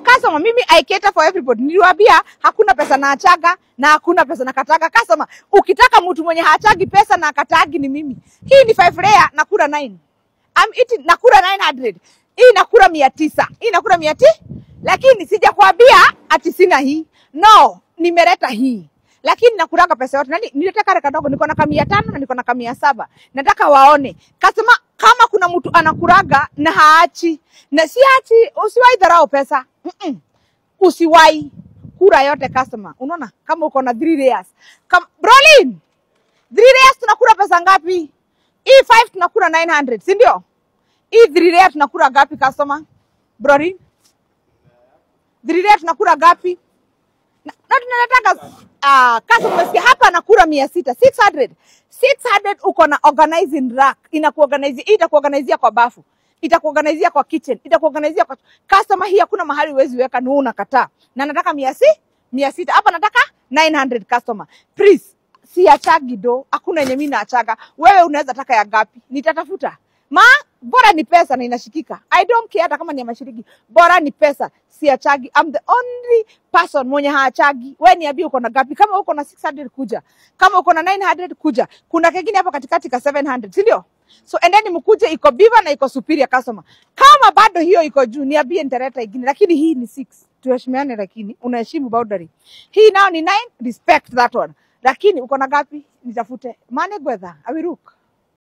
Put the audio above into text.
Customer, mimi I cater for everybody. Niliwaambia hakuna pesa na achaga na hakuna pesa na kataga. Customer, ukitaka mtu mwenye hachagi pesa na katagi ni mimi. Hii ni 5 layer nakula 9. I'm eating nakula 900. Hii nakula 900. Hii nakula 100. Lakini sijakwambia ati sina hii. No, nimeleta hii. Lakini nakulaga pesa yote. Nani nileta kale kadogo niko na 500 na niko na 700. Nataka waone. Customer, kama kuna mtu anakulaga na haachi na siachi, usiwahi dharau pesa. Usiwahi kura yote customer. Unaona kama uko na 3 layers. Kama Brolin, 3 layers tunakula pesa ngapi? Hii 5 tunakula 900, si ndio? Hii 3 layers tunakula ngapi customer? Brolin, 3 layers tunakula ngapi? Na tunataka customer hapa nakula 600, 600. 600 uko na organizing rack. Inakuorganize, itakuorganizea kwa bafu. Itakuorganizea kwa kitchen, itakuorganizea kwa customer. Hii hakuna mahali uwezi weka na unakataa. Na nataka 600. Hapa nataka 900 customer. Please, siachagi do. Hakuna yenye mimi naachaga. Wewe unaweza taka ya ngapi? Nitatafuta. Bora ni pesa na inashikika. I don't care hata kama ni ya mashiriki. Bora ni pesa. Siachagi. I'm the only person mwenye haachagi. Wewe niambie uko na ngapi? Kama uko na 600 kuja. Kama uko na 900 kuja. Kuna kingine hapo katikati ka 700, si ndio? So endeni mkuje, iko Biva na iko Superior customer. Kama bado hiyo iko juu, niambie nitaleta ingine. Lakini hii ni 6. Tuheshimiane, lakini unaheshimu boundary. Hii nao ni 9, respect that one. Lakini uko na ngapi? Nitafute. Mane gwetha, awiruk.